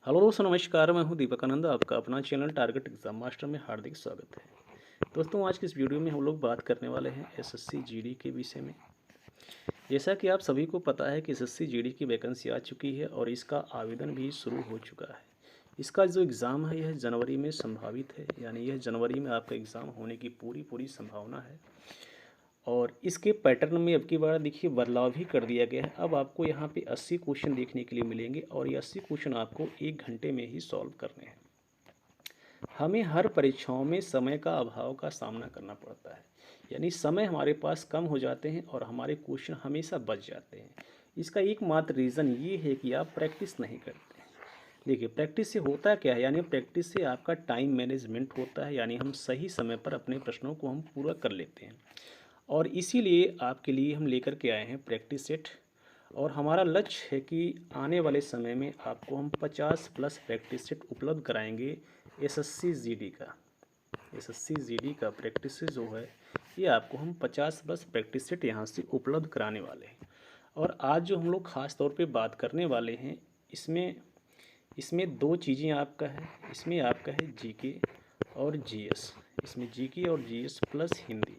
Hello दोस्तों, नमस्कार। मैं हूं दीपक आनंद। आपका अपना चैनल टारगेट एग्जाम मास्टर में हार्दिक स्वागत है। दोस्तों, आज की इस वीडियो में हम लोग बात करने वाले हैं एसएससी जीडी के विषय में। जैसा कि आप सभी को पता है कि एसएससी जीडी की वैकेंसी आ चुकी है और इसका आवेदन भी शुरू हो चुका है। इसका जो एग्ज़ाम है यह जनवरी में संभावित है, यानी यह जनवरी में आपका एग्ज़ाम होने की पूरी संभावना है। और इसके पैटर्न में अब की बार देखिए बदलाव भी कर दिया गया है। अब आपको यहाँ पे 80 क्वेश्चन देखने के लिए मिलेंगे और ये 80 क्वेश्चन आपको 1 घंटे में ही सॉल्व करने हैं। हमें हर परीक्षाओं में समय का अभाव का सामना करना पड़ता है, यानी समय हमारे पास कम हो जाते हैं और हमारे क्वेश्चन हमेशा बच जाते हैं। इसका एकमात्र रीज़न ये है कि आप प्रैक्टिस नहीं करते हैं। देखिए, प्रैक्टिस से होता क्या है, यानी प्रैक्टिस से आपका टाइम मैनेजमेंट होता है, यानी हम सही समय पर अपने प्रश्नों को हम पूरा कर लेते हैं। और इसीलिए आपके लिए हम लेकर के आए हैं प्रैक्टिस सेट। और हमारा लक्ष्य है कि आने वाले समय में आपको हम 50+ प्रैक्टिस सेट उपलब्ध कराएंगे। एसएससी जीडी का प्रैक्टिस जो है ये आपको हम 50+ प्रैक्टिस सेट यहाँ से उपलब्ध कराने वाले हैं। और आज जो हम लोग ख़ास तौर पे बात करने वाले हैं, इसमें इसमें दो चीज़ें आपका है। इसमें आपका है जीके और जीएस। इसमें जीके और GS plus Hindi.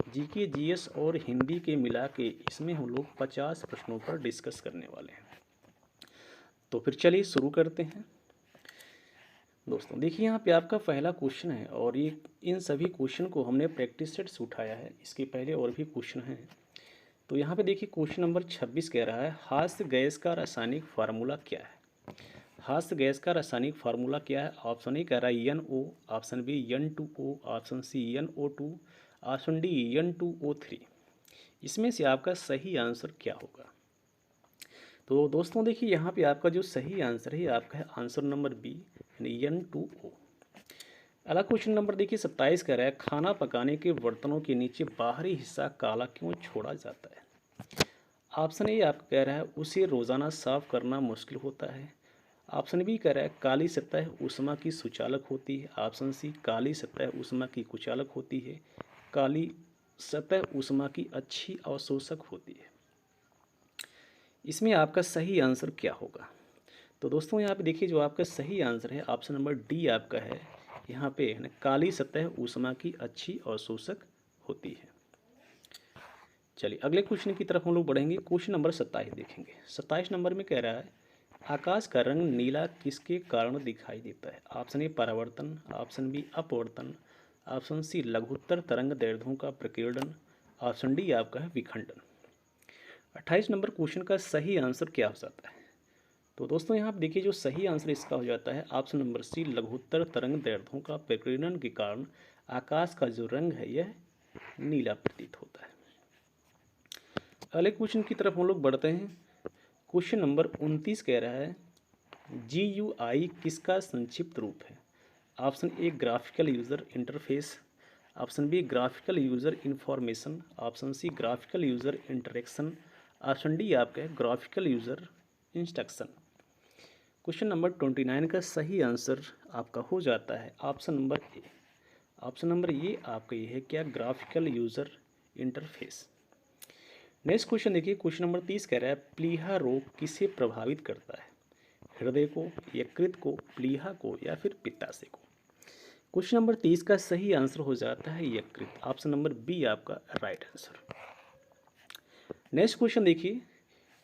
GK, GS और हिंदी के मिला के इसमें हम लोग 50 प्रश्नों पर डिस्कस करने वाले हैं। तो फिर चलिए शुरू करते हैं। दोस्तों देखिए, यहाँ पे आपका पहला क्वेश्चन है और ये इन सभी क्वेश्चन को हमने प्रैक्टिस सेट से उठाया है। इसके पहले और भी क्वेश्चन हैं। तो यहाँ पे देखिए क्वेश्चन नंबर 26 कह रहा है, हास्य गैस का रासायनिक फार्मूला क्या है। हास्य गैस का रासायनिक फार्मूला क्या है? ऑप्शन ए कह रहा है NO, option B N2O, option C NO2, option D N2O3। इसमें से आपका सही आंसर क्या होगा? तो दोस्तों देखिए, यहाँ पे आपका जो सही आंसर है आपका है आंसर नंबर बी, यानी N2O। अगला क्वेश्चन नंबर देखिए 27 कह रहा है, खाना पकाने के बर्तनों के नीचे बाहरी हिस्सा काला क्यों छोड़ा जाता है? ऑप्शन ए आपका कह रहा है उसे रोज़ाना साफ करना मुश्किल होता है। ऑप्शन बी कह रहा है काली सतह ऊष्मा की सुचालक होती है। ऑप्शन सी काली सतह ऊष्मा की कुचालक होती है। काली सतह ऊष्मा की अच्छी अवशोषक होती है। इसमें आपका सही आंसर क्या होगा? तो दोस्तों यहाँ पे देखिए, जो आपका सही आंसर है ऑप्शन नंबर डी आपका है। यहाँ पे है ना, काली सतह ऊष्मा की अच्छी अवशोषक होती है। चलिए अगले क्वेश्चन की तरफ हम लोग बढ़ेंगे। क्वेश्चन नंबर 27 देखेंगे। 27 नंबर में कह रहा है, आकाश का रंग नीला किसके कारण दिखाई देता है? ऑप्शन ए परावर्तन, ऑप्शन बी अपवर्तन, ऑप्शन सी लघुत्तर तरंग दैर्ध्यों का प्रकीर्णन, ऑप्शन डी आपका है विखंडन। 28 नंबर क्वेश्चन का सही आंसर क्या हो जाता है? तो दोस्तों यहाँ पर देखिए, जो सही आंसर इसका हो जाता है ऑप्शन नंबर सी, लघुत्तर तरंग दैर्ध्यों का प्रकीर्णन के कारण आकाश का जो रंग है यह नीला प्रतीत होता है। अगले क्वेश्चन की तरफ हम लोग बढ़ते हैं। क्वेश्चन नंबर 29 कह रहा है, GUI किसका संक्षिप्त रूप है? Option A graphical user interface, option B graphical user information, option C graphical user interaction, option D आपका है graphical user instruction. Question number 29 का सही आंसर आपका हो जाता है option number A. Option number ये आपका ये है क्या, graphical user interface. Next question देखिए, क्वेश्चन नंबर 30 कह रहा है, प्लीहा रोग किसे प्रभावित करता है? हृदय को, यकृत को, प्लीहा को या फिर पित्ताशय को? क्वेश्चन नंबर 30 का सही आंसर हो जाता है यकृत। ऑप्शन नंबर बी आपका राइट आंसर। नेक्स्ट क्वेश्चन देखिए,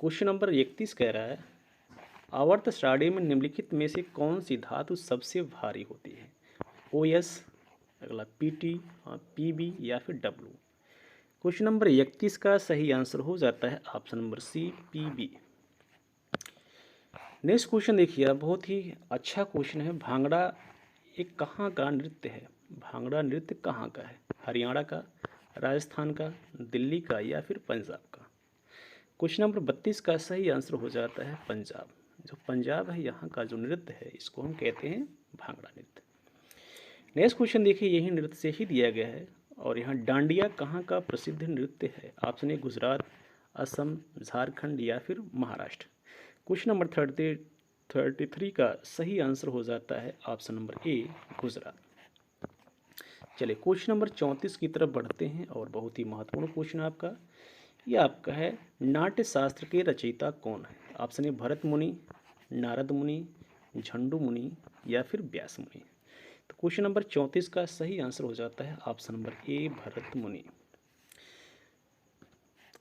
क्वेश्चन नंबर 31 कह रहा है, आवर्त सारणी में निम्नलिखित में से कौन सी धातु सबसे भारी होती है? OS, अगला PT, PB या फिर W? क्वेश्चन नंबर 31 का सही आंसर हो जाता है option number C, PB। Next question देखिए, बहुत ही अच्छा क्वेश्चन है। भांगड़ा एक कहाँ का नृत्य है? भांगड़ा नृत्य कहाँ का है? हरियाणा का, राजस्थान का, दिल्ली का या फिर पंजाब का? क्वेश्चन नंबर 32 का सही आंसर हो जाता है पंजाब। जो पंजाब है यहाँ का जो नृत्य है इसको हम कहते हैं भांगड़ा नृत्य। नेक्स्ट क्वेश्चन देखिए, यही नृत्य से ही दिया गया है और यहाँ डांडिया कहाँ का प्रसिद्ध नृत्य है? ऑप्शन ए गुजरात, असम, झारखंड या फिर महाराष्ट्र? क्वेश्चन नंबर 33 का सही आंसर हो जाता है ऑप्शन नंबर ए, गुजरात। चलिए क्वेश्चन नंबर 34 की तरफ बढ़ते हैं और बहुत ही महत्वपूर्ण क्वेश्चन आपका ये आपका है, नाट्य शास्त्र के रचयिता कौन है? ऑप्शन ए भरत मुनि, नारद मुनि, झंडू मुनि या फिर व्यास मुनि। तो क्वेश्चन नंबर 34 का सही आंसर हो जाता है ऑप्शन नंबर ए, भरत मुनि।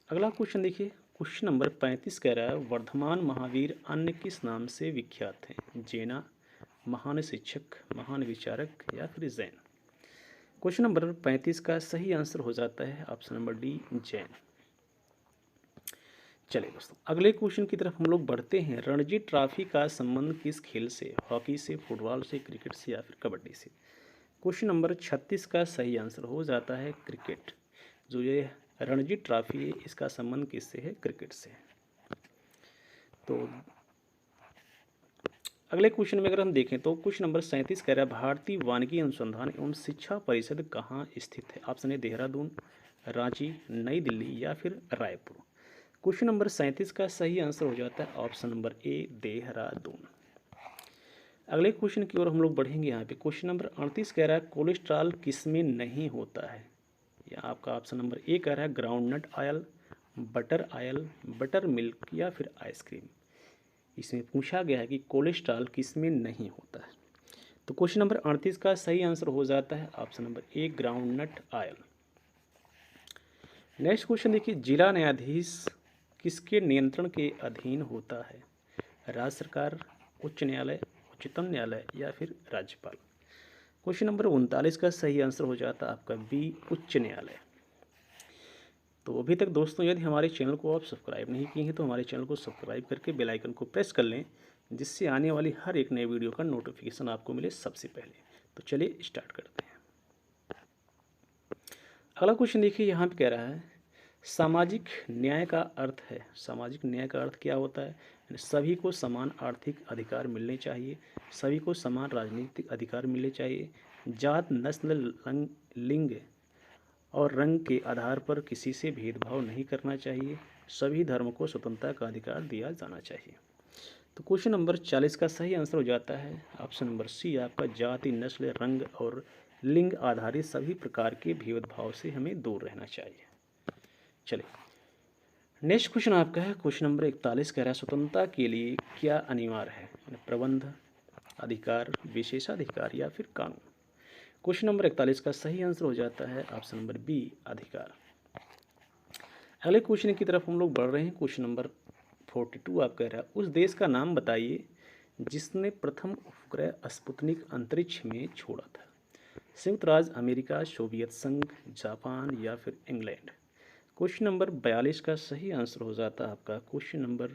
अगला क्वेश्चन देखिए, क्वेश्चन नंबर 35 कह रहा है वर्धमान महावीर अन्य किस नाम से विख्यात हैं? जेना, महान शिक्षक, महान विचारक या फिर जैन। क्वेश्चन नंबर 35 का सही आंसर हो जाता है ऑप्शन नंबर डी, जैन। चलिए दोस्तों, अगले क्वेश्चन की तरफ हम लोग बढ़ते हैं। रणजी ट्रॉफी का संबंध किस खेल से? हॉकी से, फुटबॉल से, क्रिकेट से या फिर कबड्डी से। क्वेश्चन नंबर 36 का सही आंसर हो जाता है क्रिकेट। जो ये रणजी ट्रॉफी है इसका संबंध किससे है? क्रिकेट से। तो अगले क्वेश्चन में अगर हम देखें तो क्वेश्चन नंबर 37 कह रहा है भारतीय वानिकी अनुसंधान एवं शिक्षा परिषद कहाँ स्थित है? ऑप्शन ए देहरादून, रांची, नई दिल्ली या फिर रायपुर। क्वेश्चन नंबर 37 का सही आंसर हो जाता है ऑप्शन नंबर ए, देहरादून। अगले क्वेश्चन की ओर हम लोग बढ़ेंगे। यहाँ पे क्वेश्चन नंबर 38 कह रहा है कोलेस्ट्रॉल किसमें नहीं होता है? यहाँ आपका ऑप्शन नंबर ए कह रहा है ग्राउंडनट ऑयल, बटर मिल्क या फिर आइसक्रीम। इसमें पूछा गया है कि कोलेस्ट्रॉल किसमें नहीं होता है। तो क्वेश्चन नंबर 38 का सही आंसर हो जाता है ऑप्शन नंबर ए, ग्राउंडनट ऑयल। नेक्स्ट क्वेश्चन देखिए, जिला न्यायाधीश किसके नियंत्रण के अधीन होता है? राज्य सरकार, उच्च न्यायालय, उच्चतम न्यायालय या फिर राज्यपाल। क्वेश्चन नंबर 39 का सही आंसर हो जाता है आपका बी, उच्च न्यायालय। तो अभी तक दोस्तों यदि हमारे चैनल को आप सब्सक्राइब नहीं किए हैं तो हमारे चैनल को सब्सक्राइब करके बेल आइकन को प्रेस कर लें, जिससे आने वाली हर एक नए वीडियो का नोटिफिकेशन आपको मिले सबसे पहले। तो चलिए स्टार्ट करते हैं। अगला क्वेश्चन देखिए, यहाँ पे कह रहा है सामाजिक न्याय का अर्थ है। सामाजिक न्याय का अर्थ क्या होता है? सभी को समान आर्थिक अधिकार मिलने चाहिए, सभी को समान राजनीतिक अधिकार मिलने चाहिए, जात, नस्ल, लिंग और रंग के आधार पर किसी से भेदभाव नहीं करना चाहिए, सभी धर्म को स्वतंत्रता का अधिकार दिया जाना चाहिए। तो क्वेश्चन नंबर 40 का सही आंसर हो जाता है ऑप्शन नंबर सी, आपका जाति, नस्ल, रंग और लिंग आधारित सभी प्रकार के भेदभाव से हमें दूर रहना चाहिए। चलिए नेक्स्ट क्वेश्चन आपका है क्वेश्चन नंबर 41 कह रहा है स्वतंत्रता के लिए क्या अनिवार्य है? प्रबंध, अधिकार, विशेषाधिकार या फिर कानून। क्वेश्चन नंबर 41 का सही आंसर हो जाता है ऑप्शन नंबर बी, अधिकार। अगले क्वेश्चन की तरफ हम लोग बढ़ रहे हैं। क्वेश्चन नंबर 42 आप कह रहा है उस देश का नाम बताइए जिसने प्रथम उपग्रह स्पुतनिक अंतरिक्ष में छोड़ा था। संयुक्त राज्य अमेरिका, सोवियत संघ, जापान या फिर इंग्लैंड। क्वेश्चन नंबर 42 का सही आंसर हो जाता है आपका question number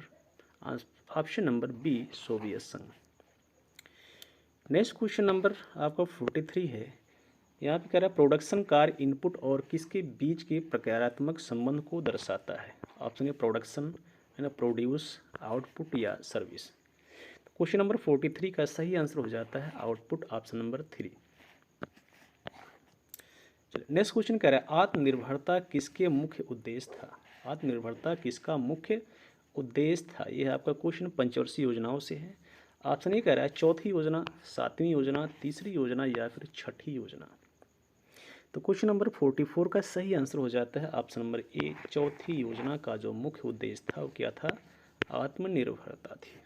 option number B, Soviet संघ। नेक्स्ट क्वेश्चन नंबर आपका 43 है। यहाँ पे कह रहा है प्रोडक्शन कार्य इनपुट और किसके बीच के प्रकारात्मक संबंध को दर्शाता है? ऑप्शन ए प्रोडक्शन, है ना, प्रोड्यूस, आउटपुट या सर्विस। क्वेश्चन नंबर 43 का सही आंसर हो जाता है आउटपुट, ऑप्शन नंबर 3। चलिए नेक्स्ट क्वेश्चन कह रहा है आत्मनिर्भरता किसके मुख्य उद्देश्य था? आत्मनिर्भरता किसका मुख्य उद्देश्य था? यह आपका क्वेश्चन पंचवर्षीय योजनाओं से है। ऑप्शन ए कह रहा है चौथी योजना, सातवीं योजना, तीसरी योजना या फिर छठी योजना। तो क्वेश्चन नंबर 44 का सही आंसर हो जाता है ऑप्शन नंबर ए, चौथी योजना का जो मुख्य उद्देश्य था वो क्या था? आत्मनिर्भरता थी।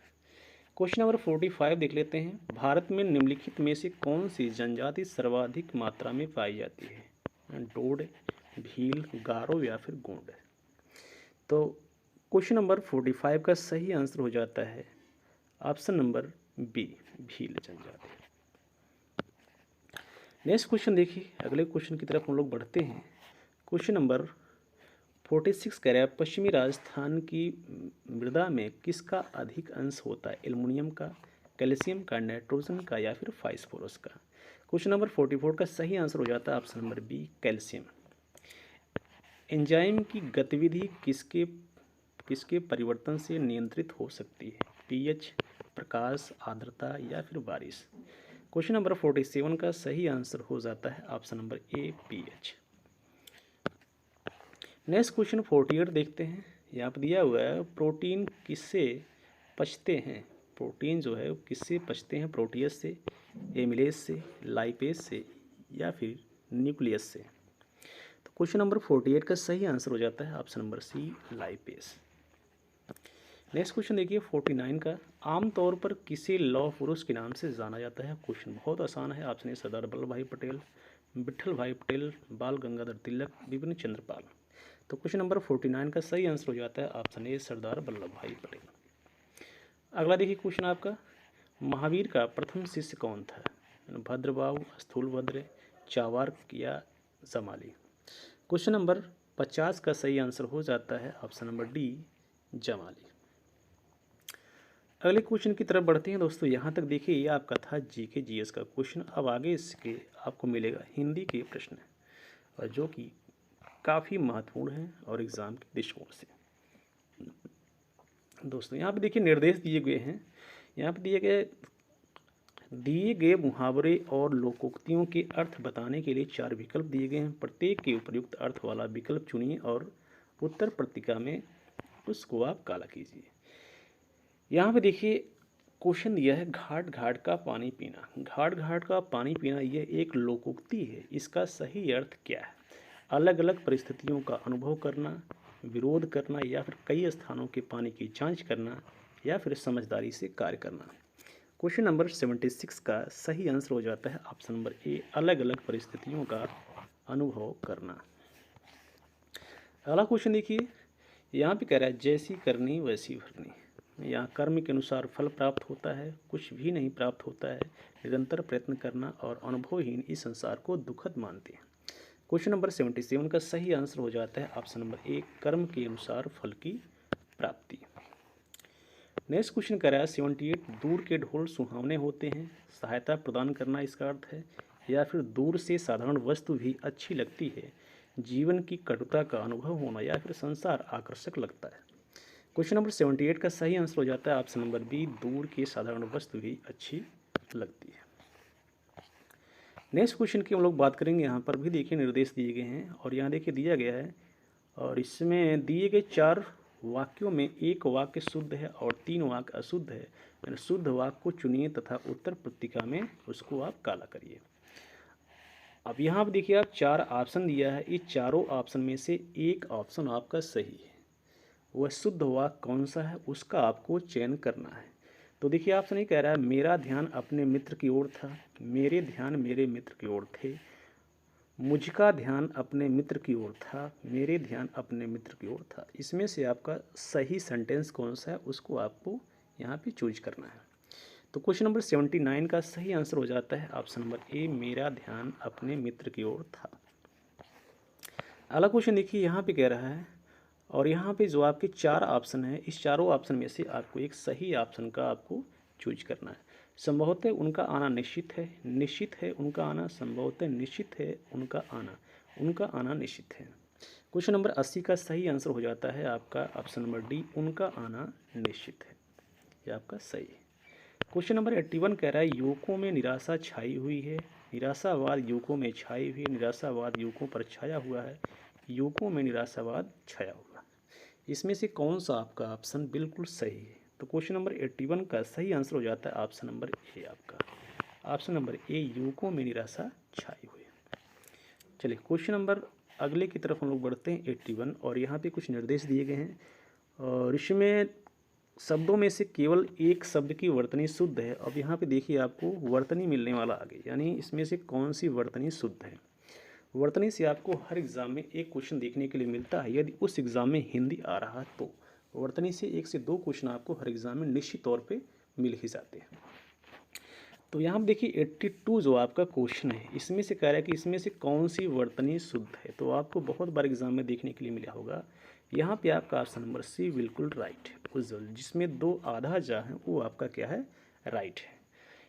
क्वेश्चन नंबर 45 देख लेते हैं। भारत में निम्नलिखित में से कौन सी जनजाति सर्वाधिक मात्रा में पाई जाती है? डोड, भील, गारो या फिर गोंड। तो क्वेश्चन नंबर 45 का सही आंसर हो जाता है ऑप्शन नंबर बी, भील जनजाति। नेक्स्ट क्वेश्चन देखिए, अगले क्वेश्चन की तरफ हम लोग बढ़ते हैं। क्वेश्चन नंबर 46 कह रहा है पश्चिमी राजस्थान की मृदा में किसका अधिक अंश होता है? एल्युमिनियम का, कैल्शियम का, नाइट्रोजन का या फिर फास्फोरस का। क्वेश्चन नंबर 44 का सही आंसर हो जाता है option number B, calcium. Enzyme की गतिविधि किसके परिवर्तन से नियंत्रित हो सकती है? पीएच, प्रकाश, आर्द्रता या फिर बारिश। क्वेश्चन नंबर 47 का सही आंसर हो जाता है ऑप्शन नंबर ए, पीएच। नेक्स्ट क्वेश्चन 48 देखते हैं। यहाँ पर दिया हुआ है प्रोटीन किससे पचते हैं? प्रोटीन जो है किससे पचते हैं? प्रोटीयस से, एमिलेज से, लाइपेज से या फिर न्यूक्लियस से। तो क्वेश्चन नंबर 48 का सही आंसर हो जाता है option number C, lipase. Next question देखिए 49 का, आमतौर पर किसे लौह पुरुष के नाम से जाना जाता है। क्वेश्चन बहुत आसान है। ऑप्शन ए सरदार वल्लभ भाई पटेल, विट्ठल भाई पटेल, बाल गंगाधर तिलक, विपिन चंद्र पाल। तो क्वेश्चन नंबर 49 का सही आंसर हो जाता है ऑप्शन ए सरदार वल्लभ भाई पटेल। अगला देखिए क्वेश्चन आपका, महावीर का प्रथम शिष्य कौन था। भद्रबाहु, स्थूलभद्र, चावार्क या जमाली। क्वेश्चन नंबर 50 का सही आंसर हो जाता है ऑप्शन नंबर डी जमाली। अगले क्वेश्चन की तरफ बढ़ते हैं दोस्तों। यहाँ तक देखिए ये आपका था जीके जीएस का क्वेश्चन। अब आगे इसके आपको मिलेगा हिंदी के प्रश्न, और जो कि काफ़ी महत्वपूर्ण है और एग्ज़ाम के दृष्टिकोण से। दोस्तों यहाँ पे देखिए निर्देश दिए गए हैं। यहाँ पे दिए गए मुहावरे और लोकोक्तियों के अर्थ बताने के लिए 4 विकल्प दिए गए हैं। प्रत्येक के उपयुक्त अर्थ वाला विकल्प चुनिए और उत्तर पत्रिका में उसको आप काला कीजिए। यहाँ पे देखिए क्वेश्चन दिया है घाट घाट का पानी पीना। घाट घाट का पानी पीना यह एक लोकोक्ति है। इसका सही अर्थ क्या है। अलग अलग परिस्थितियों का अनुभव करना, विरोध करना, या फिर कई स्थानों के पानी की जांच करना, या फिर समझदारी से कार्य करना। क्वेश्चन नंबर 76 का सही आंसर हो जाता है ऑप्शन नंबर ए अलग अलग परिस्थितियों का अनुभव करना। अगला क्वेश्चन देखिए, यहाँ पे कह रहा है जैसी करनी वैसी भरनी। यहाँ कर्म के अनुसार फल प्राप्त होता है, कुछ भी नहीं प्राप्त होता है, निरंतर प्रयत्न करना और अनुभवहीन इस संसार को दुखद मानते हैं। क्वेश्चन नंबर 77 का सही आंसर हो जाता है ऑप्शन नंबर ए कर्म के अनुसार फल की प्राप्ति। नेक्स्ट क्वेश्चन कह रहा है 78 दूर के ढोल सुहावने होते हैं। सहायता प्रदान करना इसका अर्थ है, या फिर दूर से साधारण वस्तु भी अच्छी लगती है, जीवन की कटुता का अनुभव होना, या फिर संसार आकर्षक लगता है। क्वेश्चन नंबर 78 का सही आंसर हो जाता है ऑप्शन नंबर बी दूर की साधारण वस्तु भी अच्छी लगती है। नेक्स्ट क्वेश्चन की हम लोग बात करेंगे। यहाँ पर भी देखिए निर्देश दिए गए हैं, और यहाँ देखिए दिया गया है, और इसमें दिए गए 4 वाक्यों में एक वाक्य शुद्ध है और 3 वाक्य अशुद्ध है। यानी शुद्ध वाक्य को चुनिए तथा उत्तर पत्रिका में उसको आप काला करिए। अब यहाँ पर देखिए आप 4 ऑप्शन दिया है। इस चारों ऑप्शन में से एक ऑप्शन आपका सही है। वह शुद्ध वाक्य कौन सा है उसका आपको चयन करना है। तो देखिए ऑप्शन ये कह रहा है मेरा ध्यान अपने मित्र की ओर था, मेरे ध्यान मेरे मित्र की ओर थे, मुझका ध्यान अपने मित्र की ओर था, मेरे ध्यान अपने मित्र की ओर था। इसमें से आपका सही सेंटेंस कौन सा है उसको आपको यहाँ पे चूज करना है। तो क्वेश्चन नंबर 79 का सही आंसर हो जाता है ऑप्शन नंबर ए मेरा ध्यान अपने मित्र की ओर था। अगला क्वेश्चन देखिए यहाँ पे कह रहा है, और यहाँ पे जो आपके 4 ऑप्शन हैं इस चारों ऑप्शन में से आपको एक सही ऑप्शन का आपको चूज करना है। संभवतः उनका आना निश्चित है, निश्चित है उनका आना, संभवतः निश्चित है उनका आना, उनका आना निश्चित है। क्वेश्चन नंबर 80 का सही आंसर हो जाता है आपका ऑप्शन नंबर डी उनका आना निश्चित है। यह आपका सही है। क्वेश्चन नंबर 81 कह रहा है युवकों में निराशा छाई हुई है। निराशावाद युवकों में छाई हुई, निराशावाद युवकों पर छाया हुआ है, युवकों में निराशावाद छाया हुआ। इसमें से कौन सा आपका ऑप्शन बिल्कुल सही है। तो क्वेश्चन नंबर 81 का सही आंसर हो जाता है ऑप्शन नंबर ए आपका, ऑप्शन नंबर ए युवकों में निराशा छाई हुई। चलिए क्वेश्चन नंबर अगले की तरफ हम लोग बढ़ते हैं 81, और यहाँ पे कुछ निर्देश दिए गए हैं, और इसमें शब्दों में से केवल एक शब्द की वर्तनी शुद्ध है। अब यहाँ पे देखिए आपको वर्तनी मिलने वाला आगे, यानी इसमें से कौन सी वर्तनी शुद्ध है। वर्तनी से आपको हर एग्ज़ाम में एक क्वेश्चन देखने के लिए मिलता है। यदि उस एग्ज़ाम में हिंदी आ रहा है तो वर्तनी से 1 से 2 क्वेश्चन आपको हर एग्ज़ाम में निश्चित तौर पे मिल ही जाते हैं। तो यहाँ पर देखिए 82 जो आपका क्वेश्चन है इसमें से कह रहा है कि इसमें से कौन सी वर्तनी शुद्ध है। तो आपको बहुत बार एग्ज़ाम में देखने के लिए मिला होगा। यहाँ पे आपका ऑप्शन नंबर सी बिल्कुल राइट है, उज्जवल, जिसमें 2 आधा जा है वो आपका क्या है, राइट है।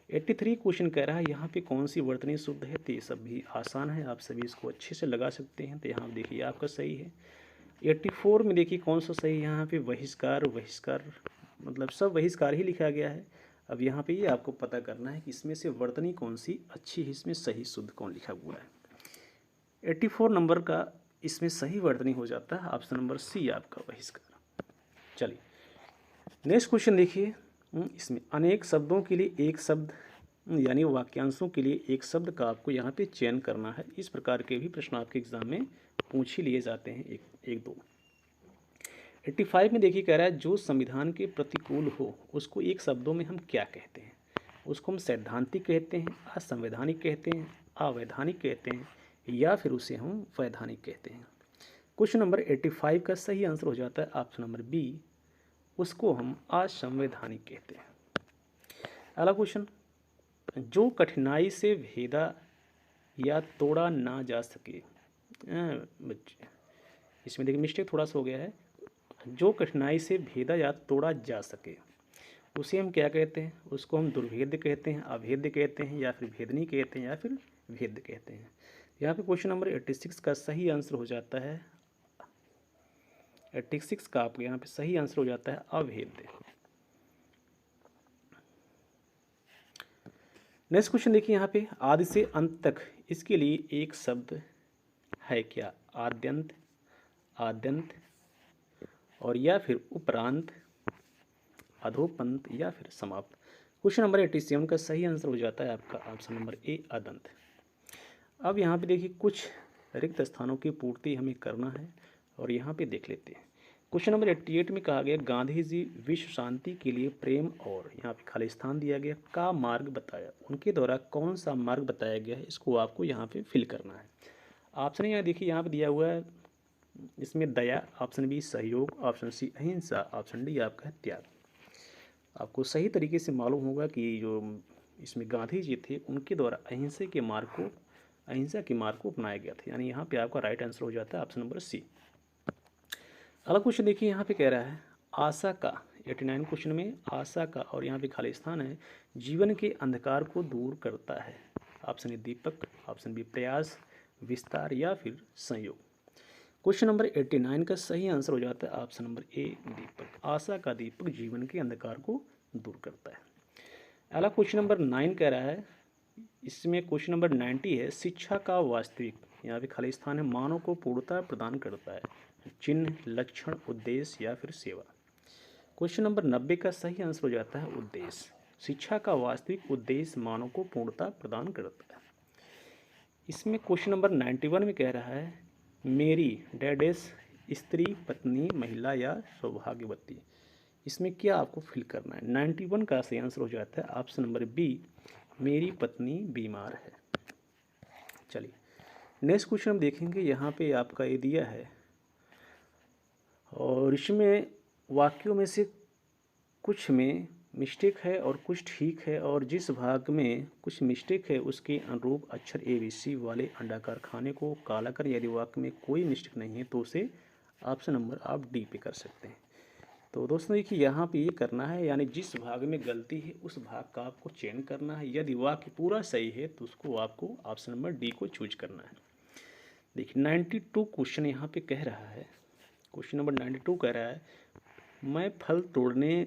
83 क्वेश्चन कह रहा है यहाँ पे कौन सी वर्तनी शुद्ध है। तो ये सब भी आसान है, आप सभी इसको अच्छे से लगा सकते हैं। तो यहाँ देखिए आपका सही है। 84 में देखिए कौन सा सही है। यहाँ पे बहिष्कार, बहिष्कार मतलब सब बहिष्कार ही लिखा गया है। अब यहाँ पे ये आपको पता करना है कि इसमें से वर्तनी कौन सी अच्छी है, इसमें सही शुद्ध कौन लिखा हुआ है। 84 नंबर का इसमें सही वर्तनी हो जाता है ऑप्शन नंबर सी आपका बहिष्कार। चलिए नेक्स्ट क्वेश्चन देखिए, इसमें अनेक शब्दों के लिए एक शब्द यानी वाक्यांशों के लिए एक शब्द का आपको यहाँ पे चयन करना है। इस प्रकार के भी प्रश्न आपके एग्जाम में पूछ ही लिए जाते हैं एक दो। 85 में देखिए कह रहा है जो संविधान के प्रतिकूल हो उसको एक शब्दों में हम क्या कहते हैं। उसको हम सैद्धांतिक कहते हैं, असंवैधानिक कहते हैं, अवैधानिक कहते हैं, या फिर उसे हम वैधानिक कहते हैं। क्वेश्चन नंबर 85 का सही आंसर हो जाता है ऑप्शन नंबर बी, उसको हम असंवैधानिक कहते हैं। अगला क्वेश्चन, जो कठिनाई से भेदा या तोड़ा ना जा सके, बच्चे इसमें देखिए मिस्टेक थोड़ा सा हो गया है। जो कठिनाई से भेदा या तोड़ा जा सके उसे हम क्या कहते हैं, उसको हम दुर्भेद्य कहते हैं, अभेद्य कहते हैं, या फिर भेदनी कहते हैं, या फिर भेद्य कहते हैं। यहाँ पे क्वेश्चन नंबर 86 का सही आंसर हो जाता है 86 का आपके यहाँ पे सही आंसर हो जाता है अभेद्य। नेक्स्ट क्वेश्चन देखिए यहाँ पे, आदि से अंत तक इसके लिए एक शब्द है क्या, आद्यंत, आद्यंत, और या फिर उपरांत, अधोपंत, या फिर समाप्त। क्वेश्चन नंबर 87 का सही आंसर हो जाता है आपका ऑप्शन नंबर ए, अदंत। अब यहाँ पे देखिए कुछ रिक्त स्थानों की पूर्ति हमें करना है और यहाँ पे देख लेते हैं। क्वेश्चन नंबर 88 में कहा गया गांधी जी विश्व शांति के लिए प्रेम, और यहाँ पे खाली स्थान दिया गया, का मार्ग बताया, उनके द्वारा कौन सा मार्ग बताया गया है, इसको आपको यहाँ पे फिल करना है। ऑप्शन यहाँ देखिए यहाँ पे दिया हुआ है, इसमें दया, ऑप्शन बी सहयोग, ऑप्शन सी अहिंसा, ऑप्शन डी आपका है त्याग। आपको सही तरीके से मालूम होगा कि जो इसमें गांधी जी थे उनके द्वारा अहिंसा के मार्ग को अपनाया गया था, यानी यहाँ पे आपका राइट आंसर हो जाता है ऑप्शन नंबर सी। अगला क्वेश्चन देखिए यहाँ पे कह रहा है आशा का, 89 क्वेश्चन में आशा का, और यहाँ पे खाली स्थान है, जीवन के अंधकार को दूर करता है। ऑप्शन ए दीपक, ऑप्शन बी प्रयास, विस्तार, या फिर संयोग। क्वेश्चन नंबर 89 का सही आंसर हो जाता है ऑप्शन नंबर ए, दीपक। आशा का दीपक जीवन के अंधकार को दूर करता है। अगला क्वेश्चन नंबर 9 कह रहा है, इसमें क्वेश्चन नंबर 90 है, शिक्षा का वास्तविक, यहाँ पे खाली स्थान है, मानव को पूर्णता प्रदान करता है, चिन्ह, लक्षण, उद्देश्य, या फिर सेवा। क्वेश्चन नंबर 90 का सही आंसर हो जाता है उद्देश्य। शिक्षा का वास्तविक उद्देश्य मानव को पूर्णता प्रदान करता है। इसमें क्वेश्चन नंबर 91 में कह रहा है मेरी डैडेस, स्त्री, पत्नी, महिला, या सौभाग्यवती। इसमें क्या आपको फिल करना है। 91 का सही आंसर हो जाता है ऑप्शन नंबर बी, मेरी पत्नी बीमार है। चलिए नेक्स्ट क्वेश्चन हम देखेंगे, यहाँ पे आपका ये दिया है और इसमें वाक्यों में से कुछ में मिस्टेक है और कुछ ठीक है, और जिस भाग में कुछ मिस्टेक है उसके अनुरूप अक्षर ABC वाले अंडाकार खाने को काला कर, यदि वाक्य में कोई मिस्टेक नहीं है तो उसे ऑप्शन नंबर आप डी पे कर सकते हैं। तो दोस्तों देखिए यहाँ पे ये करना है, यानी जिस भाग में गलती है उस भाग का आपको चयन करना है। यदि वाक्य पूरा सही है तो उसको आपको ऑप्शन नंबर डी को चूज करना है। देखिए 92 क्वेश्चन यहाँ पे कह रहा है, क्वेश्चन नंबर 92 कह रहा है मैं फल तोड़ने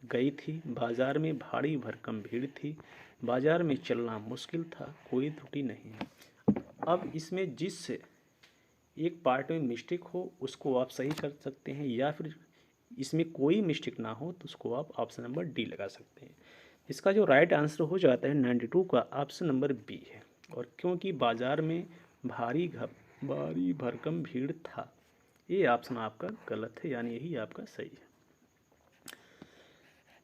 गई थी, बाजार में भारी भरकम भीड़ थी, बाजार में चलना मुश्किल था, कोई त्रुटि नहीं है। अब इसमें जिस एक पार्ट में मिस्टेक हो उसको आप सही कर सकते हैं, या फिर इसमें कोई मिस्टेक ना हो तो उसको आप ऑप्शन नंबर डी लगा सकते हैं। इसका जो राइट आंसर हो जाता है 92 का ऑप्शन नंबर बी है। और क्योंकि बाजार में भारी भरकम भीड़ था, ये ऑप्शन आपका गलत है, यानी यही आपका सही है।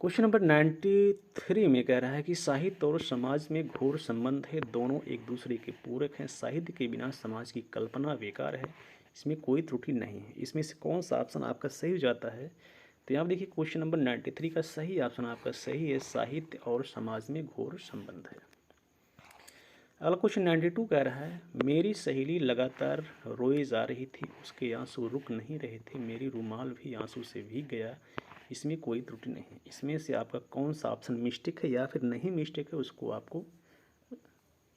क्वेश्चन नंबर 93 में कह रहा है कि साहित्य और समाज में घोर संबंध है, दोनों एक दूसरे के पूरक हैं, साहित्य के बिना समाज की कल्पना बेकार है, इसमें कोई त्रुटि नहीं है। इसमें से कौन सा ऑप्शन आपका सही हो जाता है। तो यहाँ देखिए क्वेश्चन नंबर 93 का सही ऑप्शन आपका सही है, साहित्य और समाज में घोर संबंध है। अगला क्वेश्चन 92 कह रहा है मेरी सहेली लगातार रोए जा रही थी, उसके आंसू रुक नहीं रहे थे, मेरी रुमाल भी आंसू से भीग गया, इसमें कोई त्रुटि नहीं है। इसमें से आपका कौन सा ऑप्शन मिस्टेक है या फिर नहीं मिस्टेक है उसको आपको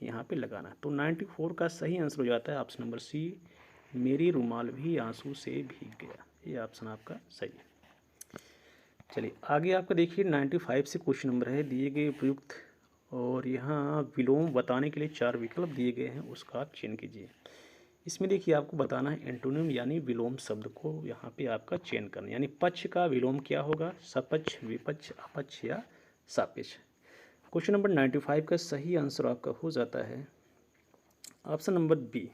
यहाँ पे लगाना है। तो 94 का सही आंसर हो जाता है ऑप्शन नंबर सी, मेरी रुमाल भी आंसू से भीग गया, ये ऑप्शन आपका सही है। चलिए आगे आपका देखिए 95 से क्वेश्चन नंबर है दिए गए उपयुक्त, और यहाँ विलोम बताने के लिए 4 विकल्प दिए गए हैं, उसका आप चयन कीजिए। इसमें देखिए आपको बताना है एंटोनिम यानी विलोम शब्द को यहाँ पे आपका चयन करना, यानी पक्ष का विलोम क्या होगा, सपक्ष, विपक्ष, अपक्ष, या सापेक्ष। क्वेश्चन नंबर 95 का सही आंसर आपका हो जाता है ऑप्शन नंबर बी,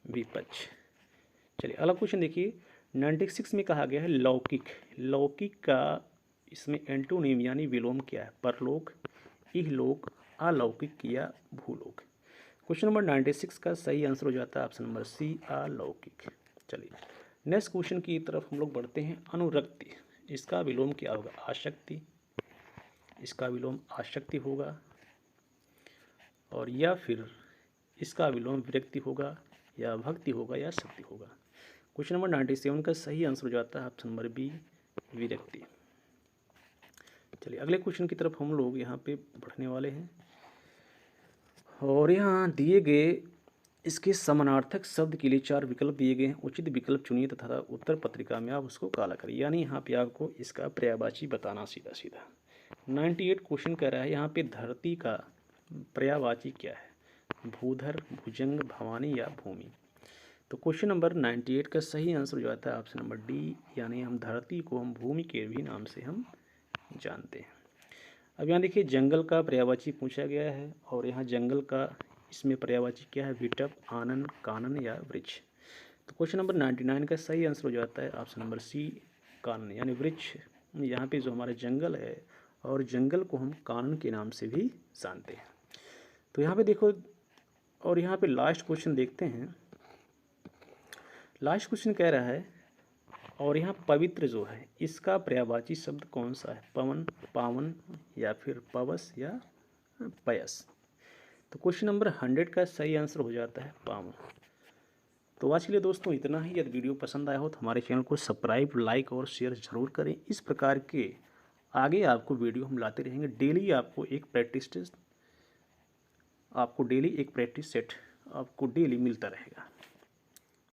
विपक्ष। चलिए अगला क्वेश्चन देखिए 96 में कहा गया है लौकिक। लौकिक का इसमें एंटोनिम यानी विलोम क्या है? परलोक, इहलोक, अलौकिक या भूलोक। क्वेश्चन नंबर 96 का सही आंसर हो जाता है ऑप्शन नंबर सी, अलौकिक। चलिए नेक्स्ट क्वेश्चन की तरफ हम लोग बढ़ते हैं। अनुरक्ति, इसका विलोम क्या होगा? आसक्ति, इसका विलोम आसक्ति होगा, और या फिर इसका विलोम विरक्ति होगा, या भक्ति होगा, या शक्ति होगा। क्वेश्चन नंबर 97 का सही आंसर हो जाता है ऑप्शन नंबर बी, विरक्ति। चलिए अगले क्वेश्चन की तरफ हम लोग यहाँ पे बढ़ने वाले हैं, और यहाँ दिए गए इसके समानार्थक शब्द के लिए 4 विकल्प दिए गए हैं। उचित विकल्प चुनिए तथा उत्तर पत्रिका में आप उसको काला करिए, यानी यहाँ पे आपको इसका पर्यायवाची बताना सीधा सीधा। 98 क्वेश्चन कह रहा है यहाँ पे धरती का पर्यायवाची क्या है? भूधर, भुजंग, भवानी या भूमि। तो क्वेश्चन नंबर 98 का सही आंसर हो जाता है ऑप्शन नंबर डी, यानी हम धरती को हम भूमि के भी नाम से हम जानते हैं। अब यहाँ देखिए जंगल का पर्यायवाची पूछा गया है, और यहाँ जंगल का इसमें पर्यायवाची क्या है? विटप, आनन, कानन या वृक्ष। तो क्वेश्चन नंबर 99 का सही आंसर हो जाता है ऑप्शन नंबर सी, कानन, यानी वृक्ष। यहाँ पे जो हमारा जंगल है, और जंगल को हम कानन के नाम से भी जानते हैं। तो यहाँ पे देखो, और यहाँ पे लास्ट क्वेश्चन देखते हैं। लास्ट क्वेश्चन कह रहा है, और यहाँ पवित्र जो है इसका पर्यायवाची शब्द कौन सा है? पवन, पावन, या फिर पवस या पयस। तो क्वेश्चन नंबर 100 का सही आंसर हो जाता है पावन। तो आज के लिए दोस्तों इतना ही। यदि वीडियो पसंद आया हो तो हमारे चैनल को सब्सक्राइब, लाइक और शेयर ज़रूर करें। इस प्रकार के आगे आपको वीडियो हम लाते रहेंगे। डेली आपको एक प्रैक्टिस टेस्ट, आपको डेली एक प्रैक्टिस सेट आपको डेली मिलता रहेगा।